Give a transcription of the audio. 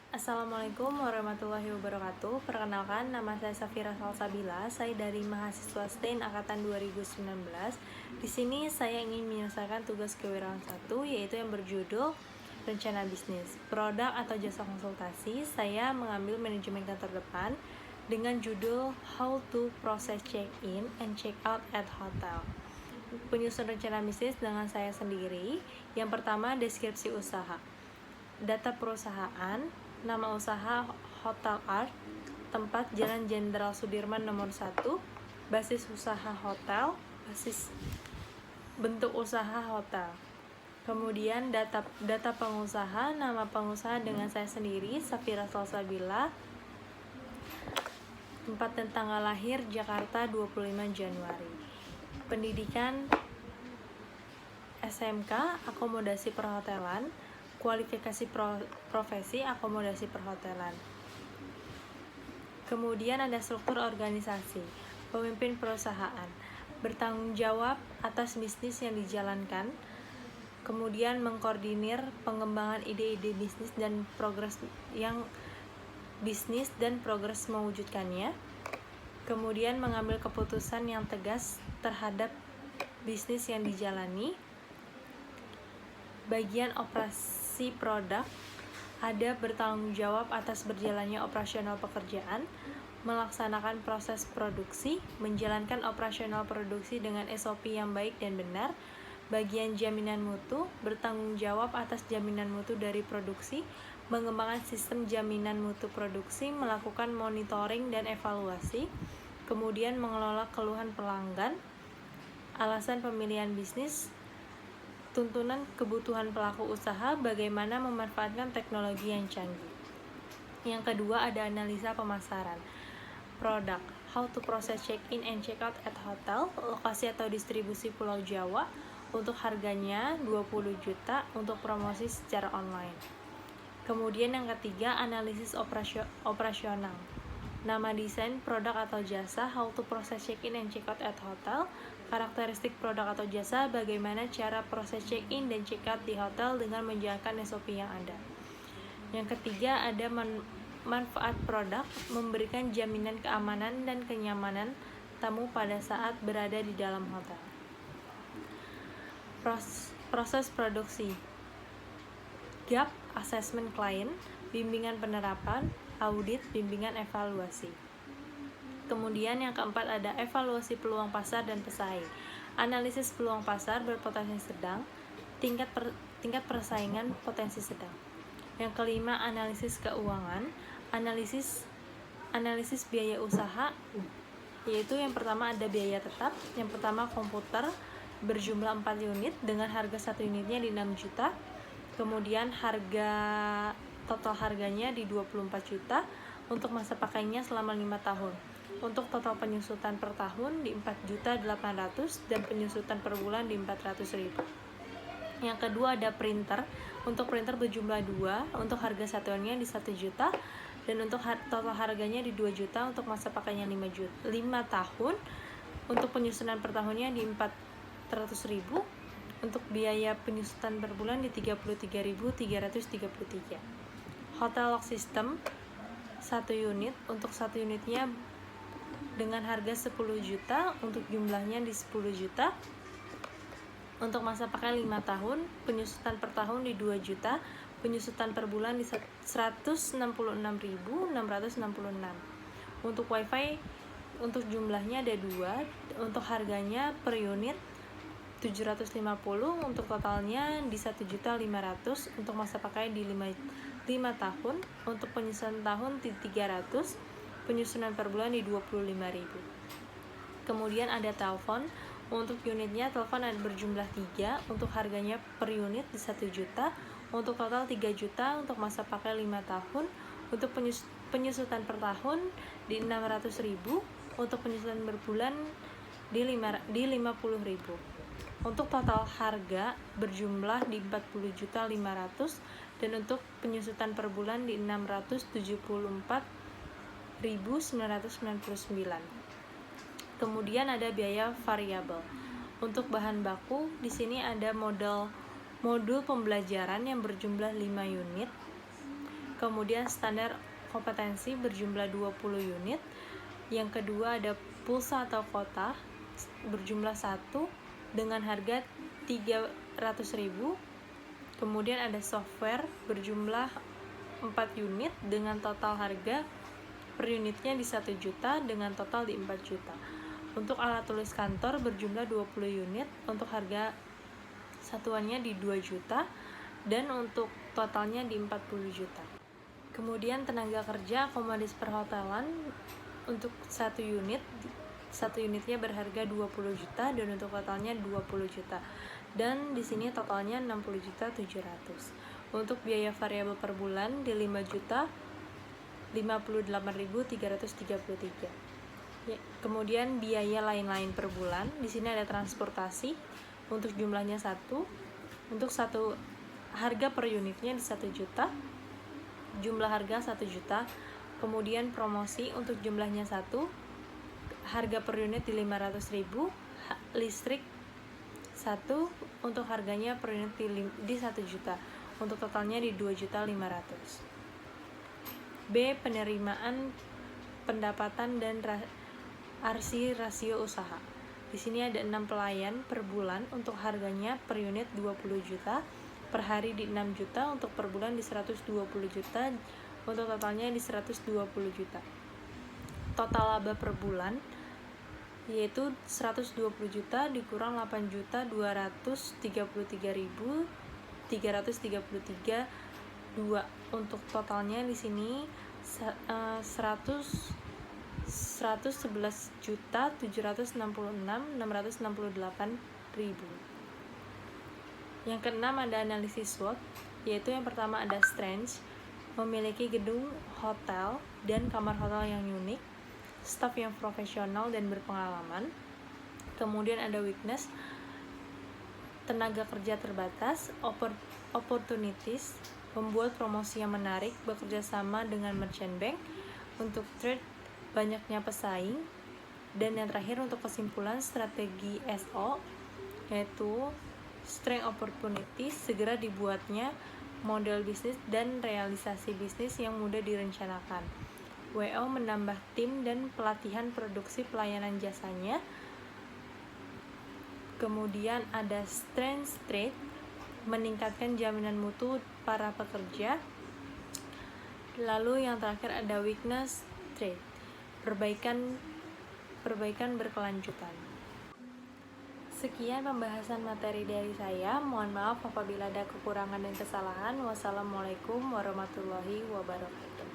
Assalamualaikum warahmatullahi wabarakatuh. Perkenalkan, nama saya Safira Salsabila. Saya dari mahasiswa STAIN angkatan 2019. Di sini saya ingin menyelesaikan tugas kewirausahaan 1, yaitu yang berjudul rencana bisnis. Produk atau jasa konsultasi, saya mengambil manajemen kantor depan dengan judul How to Process Check-in and Check-out at Hotel. Penyusun rencana bisnis dengan saya sendiri. Yang pertama, deskripsi usaha. Data perusahaan, nama usaha Hotel Art, tempat Jalan Jenderal Sudirman nomor 1, basis usaha hotel, basis bentuk usaha hotel. Kemudian data pengusaha, nama pengusaha dengan saya sendiri, Safira Salsabila, tempat dan tanggal lahir Jakarta 25 Januari. Pendidikan SMK, akomodasi perhotelan, kualifikasi profesi akomodasi perhotelan. Kemudian ada struktur organisasi, pemimpin perusahaan, bertanggung jawab atas bisnis yang dijalankan, kemudian mengkoordinir pengembangan ide-ide bisnis dan progres mewujudkannya, kemudian mengambil keputusan yang tegas terhadap bisnis yang dijalani. Bagian operasi produk, ada bertanggung jawab atas berjalannya operasional pekerjaan, melaksanakan proses produksi, menjalankan operasional produksi dengan SOP yang baik dan benar. Bagian jaminan mutu, bertanggung jawab atas jaminan mutu dari produksi, mengembangkan sistem jaminan mutu produksi, melakukan monitoring dan evaluasi, kemudian mengelola keluhan pelanggan, alasan pemilihan bisnis, tuntunan kebutuhan pelaku usaha, bagaimana memanfaatkan teknologi yang canggih. Yang kedua ada analisa pemasaran. Produk, how to process check-in and check-out at hotel, lokasi atau distribusi Pulau Jawa, untuk harganya 20 juta untuk promosi secara online. Kemudian yang ketiga, analisis operasional. Nama desain produk atau jasa, how to process check-in and check-out at hotel, karakteristik produk atau jasa, bagaimana cara proses check-in dan check-out di hotel dengan menjalankan SOP yang ada. Yang ketiga ada manfaat produk, memberikan jaminan keamanan dan kenyamanan tamu pada saat berada di dalam hotel. Proses produksi, gap, assessment klien, bimbingan penerapan, audit, bimbingan evaluasi. Kemudian yang keempat ada evaluasi peluang pasar dan pesaing. Analisis peluang pasar berpotensi sedang, tingkat persaingan potensi sedang. Yang kelima analisis keuangan, analisis biaya usaha, yaitu yang pertama ada biaya tetap. Yang pertama komputer berjumlah 4 unit dengan harga 1 unitnya di 6 juta. Kemudian total harganya di 24 juta untuk masa pakainya selama 5 tahun. Untuk total penyusutan per tahun di 4.800.000 dan penyusutan per bulan di 400.000. Yang kedua ada printer. Untuk printer berjumlah 2 untuk harga satuannya di 1 juta dan untuk total harganya di 2 juta untuk masa pakainya 5 tahun. Untuk penyusunan per tahunnya di 400.000. Untuk biaya penyusutan per bulan di 33.333. Hotel lock system 1 unit, untuk 1 unitnya dengan harga 10 juta, untuk jumlahnya di 10 juta. Untuk masa pakai 5 tahun, penyusutan per tahun di 2 juta, penyusutan per bulan di 166.666. Untuk wifi, untuk jumlahnya ada 2, untuk harganya per unit 750, untuk totalnya di 1.500.000, untuk masa pakai di 5 tahun, untuk penyusunan tahun di 300, penyusunan per bulan di 25.000. Kemudian ada telepon, untuk unitnya telepon ada berjumlah 3, untuk harganya per unit di 1 juta, untuk total 3 juta, untuk masa pakai 5 tahun, untuk penyusutan per tahun di 600.000, untuk penyusutan per bulan di 50.000. Untuk total harga berjumlah di 40.500.000 dan untuk penyusutan per bulan di 674.999. Kemudian ada biaya variabel. Untuk bahan baku, di sini ada modul pembelajaran yang berjumlah 5 unit. Kemudian standar kompetensi berjumlah 20 unit. Yang kedua ada pulsa atau kota berjumlah 1 dengan harga 300.000. Kemudian ada software berjumlah 4 unit dengan total harga per unitnya di 1 juta dengan total di 4 juta. Untuk alat tulis kantor berjumlah 20 unit untuk harga satuannya di 2 juta dan untuk totalnya di 40 juta. Kemudian tenaga kerja akomodasi perhotelan untuk 1 unitnya berharga 20 juta dan untuk totalnya 20 juta. Dan di sini totalnya 60.700.000. Untuk biaya variabel per bulan di 5 juta 58.333. Ya, kemudian biaya lain-lain per bulan. Di sini ada transportasi untuk jumlahnya 1. Untuk satu harga per unitnya di 1 juta. Jumlah harga 1 juta. Kemudian promosi untuk jumlahnya 1. Harga per unit di 500.000. Listrik 1 untuk harganya per unit di 1 juta. Untuk totalnya di 2.500.000. B. Penerimaan pendapatan dan rasio usaha. Di sini ada 6 pelayan per bulan untuk harganya per unit 20 juta, per hari di 6 juta, untuk per bulan di 120 juta, untuk totalnya di 120 juta. Total laba per bulan yaitu 120 juta dikurang 8.233.333 2. Untuk totalnya di sini 111.766.668.000. Yang keenam ada analisis SWOT, yaitu yang pertama ada strength, memiliki gedung hotel dan kamar hotel yang unik, staf yang profesional dan berpengalaman. Kemudian ada weakness, tenaga kerja terbatas, opportunities, membuat promosi yang menarik, bekerja sama dengan merchant bank. Untuk trade, banyaknya pesaing. Dan yang terakhir untuk kesimpulan strategi SO, yaitu strength opportunities, segera dibuatnya model bisnis dan realisasi bisnis yang mudah direncanakan. WO menambah tim dan pelatihan produksi pelayanan jasanya. Kemudian ada strength trade, meningkatkan jaminan mutu para pekerja. Lalu yang terakhir ada weakness trade, perbaikan berkelanjutan. Sekian pembahasan materi dari saya. Mohon maaf apabila ada kekurangan dan kesalahan. Wassalamualaikum warahmatullahi wabarakatuh.